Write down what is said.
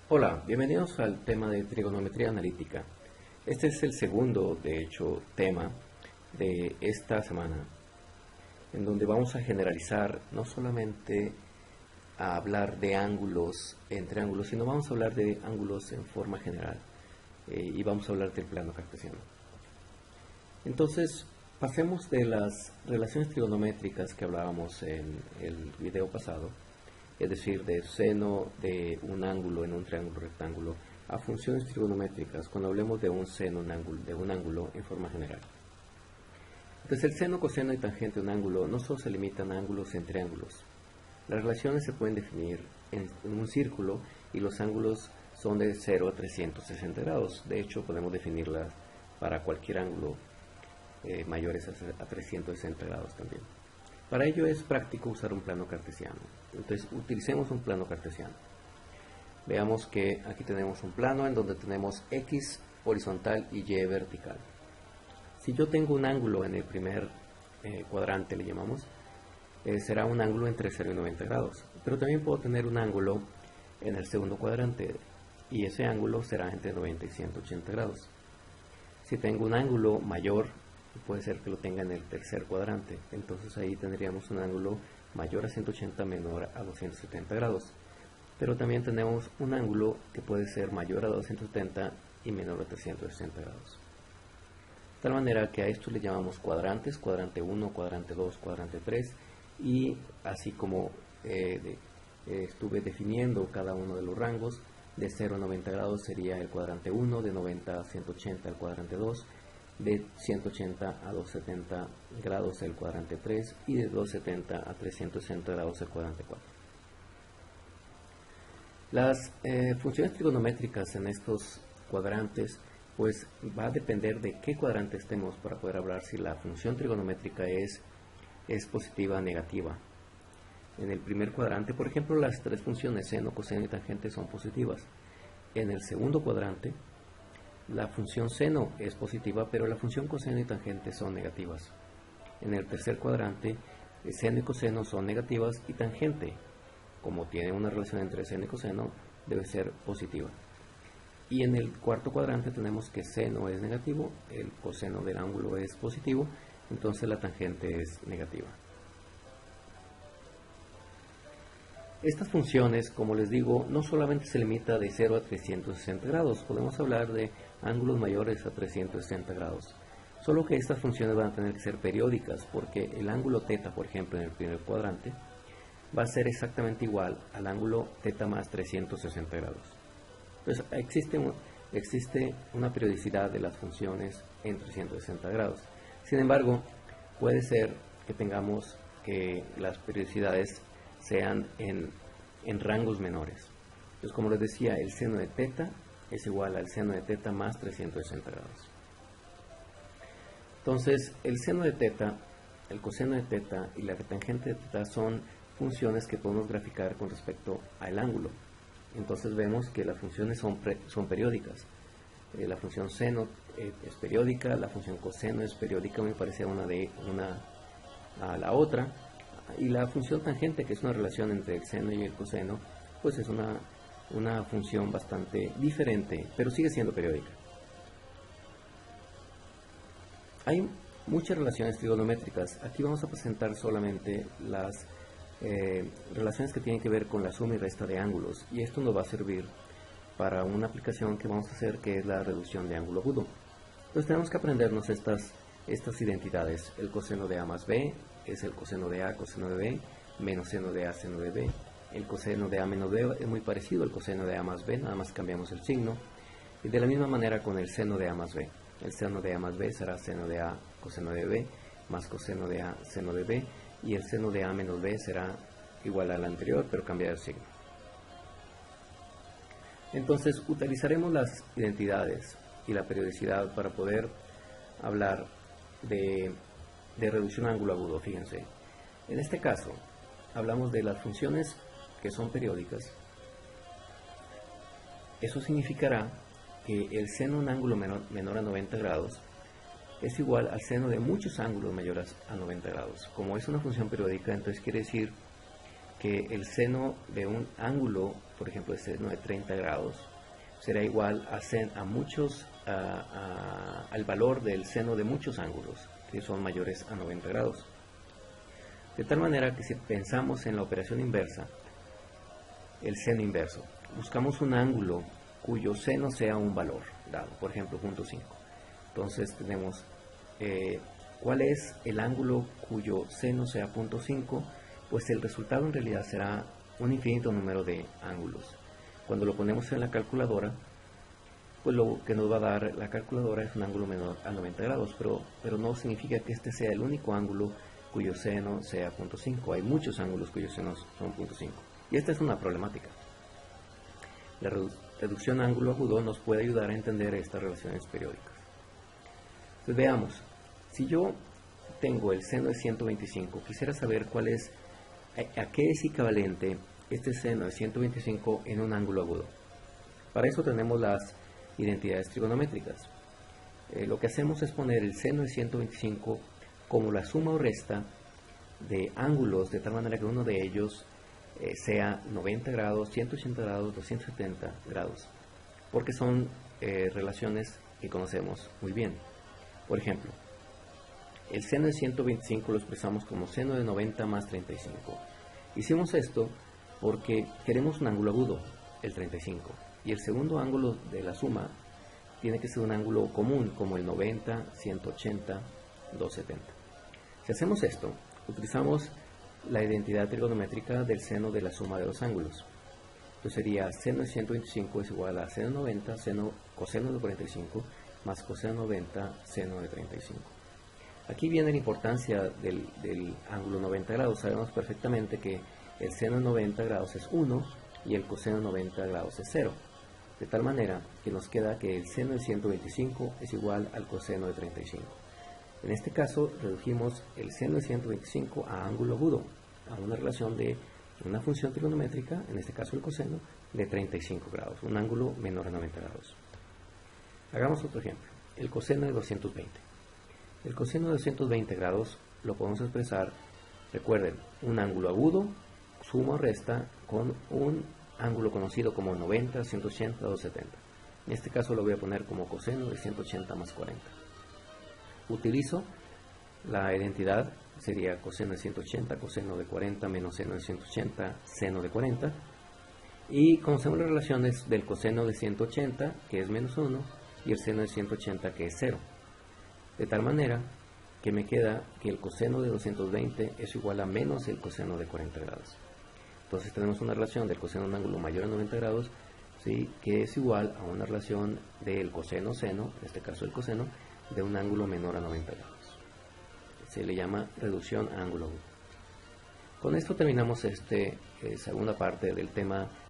Hola, bienvenidos al tema de trigonometría analítica. Este es el segundo, de hecho, tema de esta semana, en donde vamos a generalizar no solamente a hablar de ángulos entre ángulos, sino vamos a hablar de ángulos en forma general y vamos a hablar del plano cartesiano. Entonces, pasemos de las relaciones trigonométricas que hablábamos en el video pasado, es decir, de seno de un ángulo en un triángulo rectángulo, a funciones trigonométricas cuando hablemos de un seno de un ángulo en forma general. Entonces, el seno, coseno y tangente de un ángulo no solo se limitan a ángulos entre ángulos. Las relaciones se pueden definir en un círculo y los ángulos son de 0 a 360 grados. De hecho, podemos definirlas para cualquier ángulo mayores a 360 grados también. Para ello es práctico usar un plano cartesiano. Entonces, utilicemos un plano cartesiano. Veamos que aquí tenemos un plano en donde tenemos X horizontal y Y vertical. Si yo tengo un ángulo en el primer cuadrante, le llamamos, será un ángulo entre 0 y 90 grados. Pero también puedo tener un ángulo en el segundo cuadrante y ese ángulo será entre 90 y 180 grados. Si tengo un ángulo mayor, puede ser que lo tenga en el tercer cuadrante, entonces ahí tendríamos un ángulo mayor a 180, menor a 270 grados. Pero también tenemos un ángulo que puede ser mayor a 270 y menor a 360 grados. De tal manera que a esto le llamamos cuadrantes, cuadrante 1, cuadrante 2, cuadrante 3, y así como estuve definiendo cada uno de los rangos, de 0 a 90 grados sería el cuadrante 1, de 90 a 180 el cuadrante 2, de 180 a 270 grados el cuadrante 3 y de 270 a 360 grados el cuadrante 4. Las funciones trigonométricas en estos cuadrantes pues va a depender de qué cuadrante estemos para poder hablar si la función trigonométrica es positiva o negativa. En el primer cuadrante, por ejemplo, las tres funciones seno, coseno y tangente son positivas. En el segundo cuadrante, la función seno es positiva, pero la función coseno y tangente son negativas. En el tercer cuadrante, seno y coseno son negativas y tangente, como tiene una relación entre seno y coseno, debe ser positiva. Y en el cuarto cuadrante tenemos que seno es negativo, el coseno del ángulo es positivo, entonces la tangente es negativa. Estas funciones, como les digo, no solamente se limita de 0 a 360 grados, podemos hablar de ángulos mayores a 360 grados. Solo que estas funciones van a tener que ser periódicas, porque el ángulo θ, por ejemplo, en el primer cuadrante, va a ser exactamente igual al ángulo θ más 360 grados. Entonces, existe una periodicidad de las funciones en 360 grados. Sin embargo, puede ser que tengamos que las periodicidades sean en rangos menores. Entonces, como les decía, el seno de θ es igual al seno de θ más 360 grados. Entonces, el seno de θ, el coseno de θ y la tangente de θ son funciones que podemos graficar con respecto al ángulo. Entonces vemos que las funciones son periódicas. La función seno es periódica, la función coseno es periódica, me parece una a la otra. Y la función tangente, que es una relación entre el seno y el coseno, pues es una función bastante diferente, pero sigue siendo periódica. Hay muchas relaciones trigonométricas. Aquí vamos a presentar solamente las relaciones que tienen que ver con la suma y resta de ángulos, y esto nos va a servir para una aplicación que vamos a hacer, que es la reducción de ángulo agudo. Entonces tenemos que aprendernos estas identidades. El coseno de A más B es el coseno de A, coseno de B, menos seno de A, seno de B. El coseno de A menos B es muy parecido al coseno de A más B, nada más cambiamos el signo. Y de la misma manera con el seno de A más B. El seno de A más B será seno de A, coseno de B, más coseno de A, seno de B. Y el seno de A menos B será igual al anterior, pero cambiar el signo. Entonces, utilizaremos las identidades y la periodicidad para poder hablar de reducción a ángulo agudo. Fíjense, en este caso hablamos de las funciones que son periódicas. Eso significará que el seno de un ángulo menor a 90 grados es igual al seno de muchos ángulos mayores a 90 grados. Como es una función periódica, entonces quiere decir que el seno de un ángulo, por ejemplo el seno de 30 grados, será igual al valor del seno de muchos ángulos que son mayores a 90 grados. De tal manera que si pensamos en la operación inversa, el seno inverso, buscamos un ángulo cuyo seno sea un valor dado, por ejemplo 0.5. Entonces tenemos ¿cuál es el ángulo cuyo seno sea 0.5? Pues el resultado en realidad será un infinito número de ángulos. Cuando lo ponemos en la calculadora, pues lo que nos va a dar la calculadora es un ángulo menor a 90 grados, pero no significa que este sea el único ángulo cuyo seno sea 0.5. Hay muchos ángulos cuyos senos son 0.5. Y esta es una problemática. La reducción a ángulo agudo nos puede ayudar a entender estas relaciones periódicas. Entonces veamos, si yo tengo el seno de 125, quisiera saber a qué es equivalente este seno de 125 en un ángulo agudo. Para eso tenemos las identidades trigonométricas. Lo que hacemos es poner el seno de 125 como la suma o resta de ángulos, de tal manera que uno de ellos sea 90 grados, 180 grados, 270 grados, porque son relaciones que conocemos muy bien. Por ejemplo, el seno de 125 lo expresamos como seno de 90 más 35. Hicimos esto porque queremos un ángulo agudo, el 35, y el segundo ángulo de la suma tiene que ser un ángulo común, como el 90, 180, 270. Si hacemos esto, utilizamos la identidad trigonométrica del seno de la suma de dos ángulos. Entonces sería seno de 125 es igual a seno de 90, coseno de 45, más coseno de 90, seno de 35. Aquí viene la importancia del ángulo 90 grados. Sabemos perfectamente que el seno de 90 grados es 1 y el coseno de 90 grados es 0. De tal manera que nos queda que el seno de 125 es igual al coseno de 35. En este caso redujimos el seno de 125 a ángulo agudo, a una relación de una función trigonométrica, en este caso el coseno, de 35 grados, un ángulo menor a 90 grados. Hagamos otro ejemplo, el coseno de 220. El coseno de 220 grados lo podemos expresar, recuerden, un ángulo agudo, suma o resta con un ángulo conocido como 90, 180, 270. En este caso lo voy a poner como coseno de 180 más 40. Utilizo la identidad, sería coseno de 180, coseno de 40 menos seno de 180, seno de 40. Y conocemos las relaciones del coseno de 180, que es menos 1, y el seno de 180, que es 0. De tal manera que me queda que el coseno de 220 es igual a menos el coseno de 40 grados. Entonces tenemos una relación del coseno de un ángulo mayor a 90 grados, ¿sí?, que es igual a una relación del coseno-seno, en este caso el coseno, de un ángulo menor a 90 grados. Se le llama reducción a ángulo agudo. Con esto terminamos esta segunda parte del tema